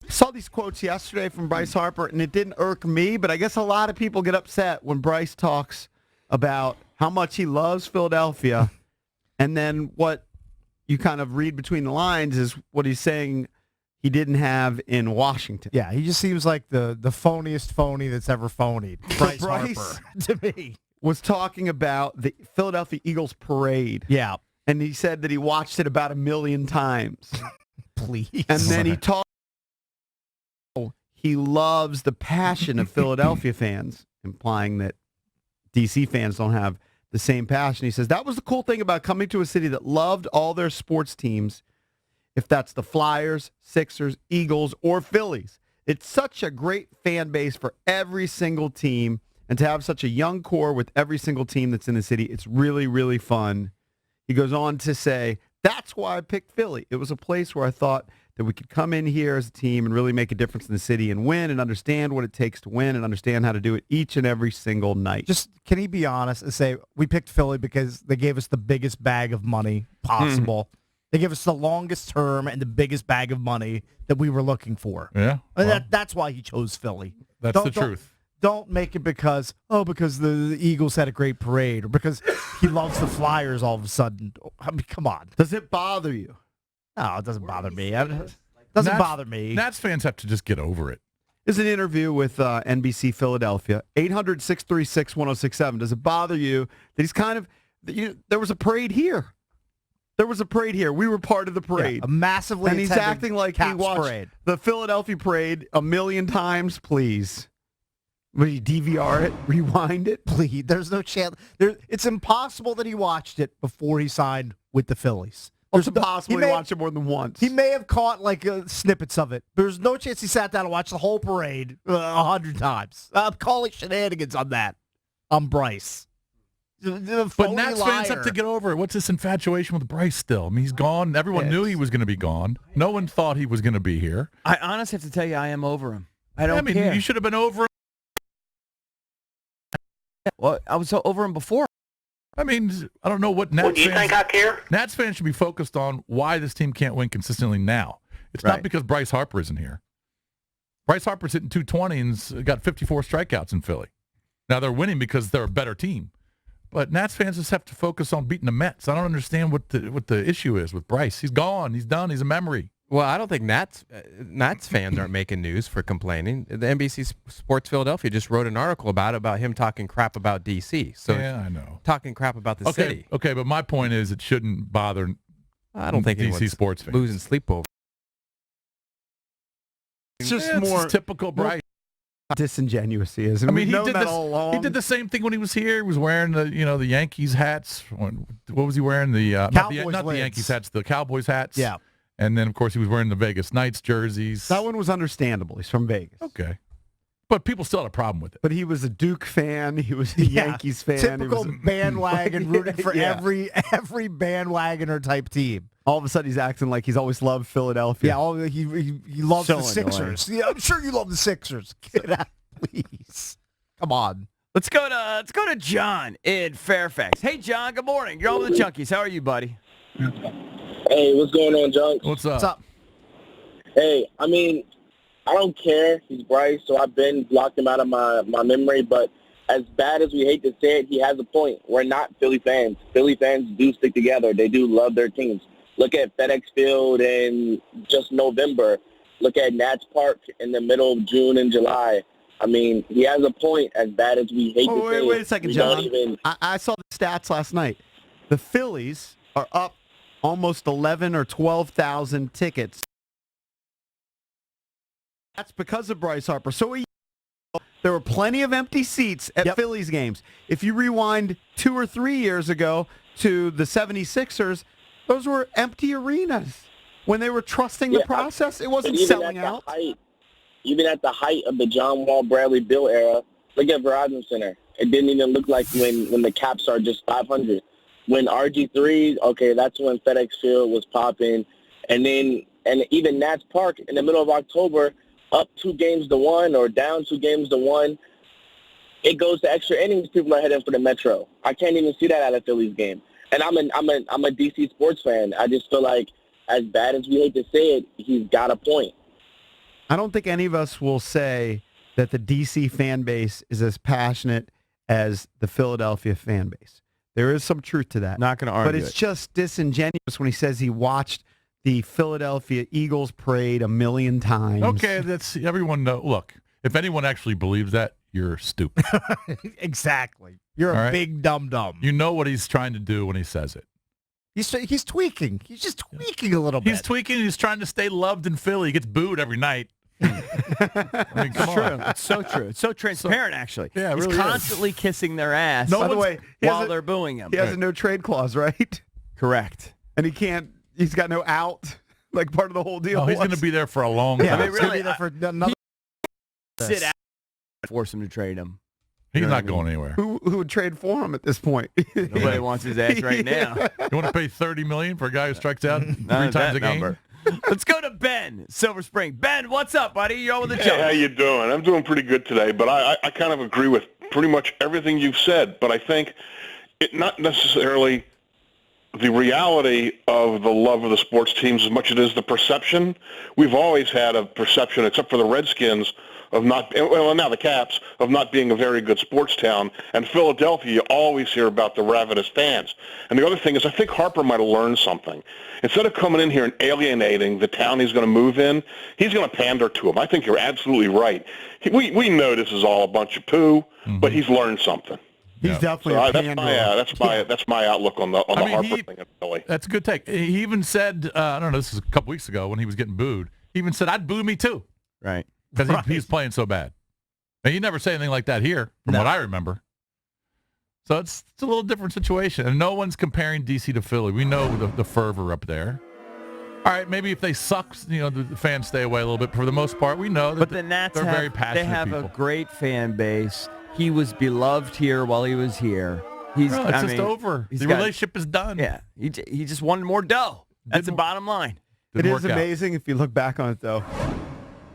saw these quotes yesterday from Bryce Harper, and it didn't irk me, but I guess a lot of people get upset when Bryce talks about how much he loves Philadelphia, and then what you kind of read between the lines is what he's saying he didn't have in Washington. Yeah, he just seems like the phoniest phony that's ever phonied. Bryce Harper, to me. Was talking about the Philadelphia Eagles parade. Yeah. And he said that he watched it about 1 million times. Please. And then he talked. He loves the passion of Philadelphia fans, implying that DC fans don't have the same passion. He says that was the cool thing about coming to a city that loved all their sports teams, if that's the Flyers, Sixers, Eagles, or Phillies. It's such a great fan base for every single team, and to have such a young core with every single team that's in the city, it's really, really fun. He goes on to say, that's why I picked Philly. It was a place where I thought that we could come in here as a team and really make a difference in the city and win and understand what it takes to win and understand how to do it each and every single night. Just, can he be honest and say, we picked Philly because they gave us the biggest bag of money possible. They gave us the longest term and the biggest bag of money that we were looking for. Yeah. Well, that's why he chose Philly. That's the truth. Don't make it because the Eagles had a great parade or because he loves the Flyers all of a sudden. I mean, come on. Does it bother you? No, it doesn't bother me. It doesn't bother me. Nats fans have to just get over it. There's an interview with NBC Philadelphia, 800-636-1067. Does it bother you that he's kind of, there was a parade here. There was a parade here. We were part of the parade. Yeah, a massively and he's acting like he watched parade. The Philadelphia parade 1 million times, please. Will you DVR it? Rewind it? Please. There's no chance. It's impossible that he watched it before he signed with the Phillies. It's impossible he watched it more than once. He may have caught snippets of it. There's no chance he sat down and watched the whole parade 100 times. I'm calling shenanigans on that. I'm Bryce. But Nats fans have to get over it. What's this infatuation with Bryce still? I mean, he's gone. Everyone knew he was going to be gone. No one thought he was going to be here. I honestly have to tell you, I am over him. I don't care. You should have been over him. Well, I was so over him before. I mean, I don't know what Nats do you think I care? Nats fans should be focused on why this team can't win consistently now. It's not because Bryce Harper isn't here. Bryce Harper's hitting 220 and got 54 strikeouts in Philly. Now they're winning because they're a better team. But Nats fans just have to focus on beating the Mets. I don't understand what the issue is with Bryce. He's gone. He's done. He's a memory. Well, I don't think Nats fans aren't making news for complaining. The NBC Sports Philadelphia just wrote an article about him talking crap about D.C. So yeah, I know. Talking crap about the city. Okay, but my point is it shouldn't bother I don't think D.C. sports fans. Losing sleep over. It's just more typical Bryce. Disingenuous he is. I mean, he did that all along. He did the same thing when he was here. He was wearing the Yankees hats. What was he wearing? The not the Yankees hats, the Cowboys hats. Yeah. And then, of course, he was wearing the Vegas Knights jerseys. That one was understandable. He's from Vegas. Okay. But people still had a problem with it. But he was a Duke fan. He was a Yankees fan. Typical bandwagon, rooting for every bandwagoner type team. All of a sudden, he's acting like he's always loved Philadelphia. Yeah, he loves the Sixers. Yeah, I'm sure you love the Sixers. Get out, please. Come on. Let's go to John in Fairfax. Hey, John. Good morning. You're on with the Junkies. How are you, buddy? Hey, what's going on, Junk? What's up? What's up? Hey, I mean, I don't care. He's Bryce, so I've been blocked him out of my memory. But as bad as we hate to say it, he has a point. We're not Philly fans. Philly fans do stick together. They do love their teams. Look at FedEx Field in just November. Look at Nats Park in the middle of June and July. I mean, he has a point. As bad as we hate to say it. Wait a second, John. I saw the stats last night. The Phillies are up almost 11 or 12,000 tickets. That's because of Bryce Harper. So there were plenty of empty seats at Phillies games. If you rewind 2 or 3 years ago to the 76ers, those were empty arenas. When they were trusting the process, it wasn't selling out. Even at the height of the John Wall, Bradley Bill era, look at Verizon Center. It didn't even look like when the caps are just 500. When RG3, okay, that's when FedEx Field was popping. And even Nats Park in the middle of October, up 2-1 or down 2-1, it goes to extra innings. People are heading for the Metro. I can't even see that at a Phillies game. And I'm a DC sports fan. I just feel like, as bad as we hate to say it, he's got a point. I don't think any of us will say that the DC fan base is as passionate as the Philadelphia fan base. There is some truth to that. Not going to argue But it's just disingenuous when he says he watched the Philadelphia Eagles parade 1,000,000 times. Okay, that's everyone know. Look, if anyone actually believes that, you're stupid. Exactly. You're All a right. big dum-dum. You know what he's trying to do when he says it. He's tweaking. He's just tweaking a little bit. He's tweaking. He's trying to stay loved in Philly. He gets booed every night. I mean, come True. on. It's so true. It's so transparent, actually. Yeah, it He's really is. constantly kissing their ass No By the one's- way, he while has a- they're booing him. he has a no trade clause, right? Correct. And he's got no out, like part of the whole deal. Oh, he's going to was. be there for a long Yeah, time. I mean, it's gonna really, be there for another. Sit out. Force him to trade him. He's You know not what I mean? going anywhere. Who would trade for him at this point? Nobody wants his ass right now. You want to pay $30 million for a guy who strikes out three None times of that a game? number. Let's go to Ben, Silver Spring. Ben, what's up, buddy? You're on with the Hey, how Junkies. you doing? I'm doing pretty good today, but I kind of agree with pretty much everything you've said, but I think it not necessarily the reality of the love of the sports teams as much as it is the perception. We've always had a perception, except for the Redskins, of not, well, now the Caps, of not being a very good sports town. And Philadelphia, you always hear about the ravenous fans. And the other thing is I think Harper might have learned something. Instead of coming in here and alienating the town he's going to move in, he's going to pander to them. I think you're absolutely right. We know this is all a bunch of poo, but he's learned something. He's Yeah. definitely So a panderer. that's my outlook on the I mean, Harper he- thing in Philly. That's a good take. He even said, I don't know, this was a couple weeks ago when he was getting booed. He even said, I'd boo me too, Right. because he's playing so bad. And he never said anything like that here, from what I remember. So it's a little different situation. And no one's comparing DC to Philly. We know the fervor up there. All right, maybe if they suck, the fans stay away a little bit. For the most part, we know that But the Nats they're very have, passionate they have people. a great fan base. He was beloved here while he was here. He's No, it's I just mean, over. he's The got- relationship is done. Yeah. He just wanted more dough. That's the Didn't- bottom line. It Didn't is work out. amazing if you look back on it, though.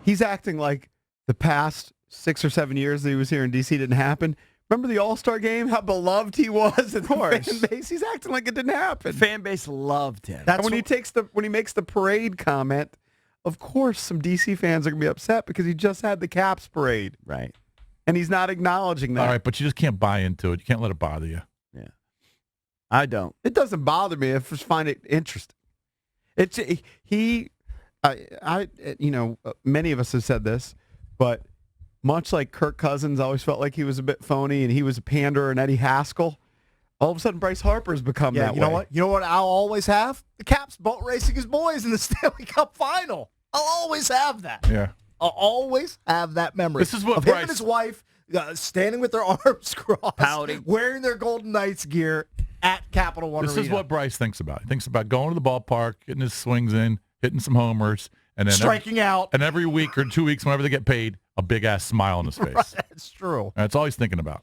He's acting like the past 6 or 7 years that he was here in D.C. didn't happen. Remember the All-Star game? How beloved he was in the fan base? He's acting like it didn't happen. Fan base loved him. And when he makes the parade comment, of course some DC fans are going to be upset because he just had the Caps parade. Right. And he's not acknowledging that. All right, but you just can't buy into it. You can't let it bother you. Yeah. I don't. It doesn't bother me. I just find it interesting. Many of us have said this, but much like Kirk Cousins always felt like he was a bit phony and he was a panderer, and Eddie Haskell, all of a sudden Bryce Harper's become that you know way. what? You know what I'll always have? The Caps boat racing his boys in the Stanley Cup final. I'll always have that. Yeah. I'll always have that memory. This is what of him Bryce- and his wife standing with their arms crossed, Pouting. wearing their Golden Knights gear at Capital One This Arena. is what Bryce thinks about. He thinks about going to the ballpark, getting his swings in, hitting some homers, and then striking out. and every week or 2 weeks, whenever they get paid, a big ass smile on his face. That's true. That's all he's thinking about.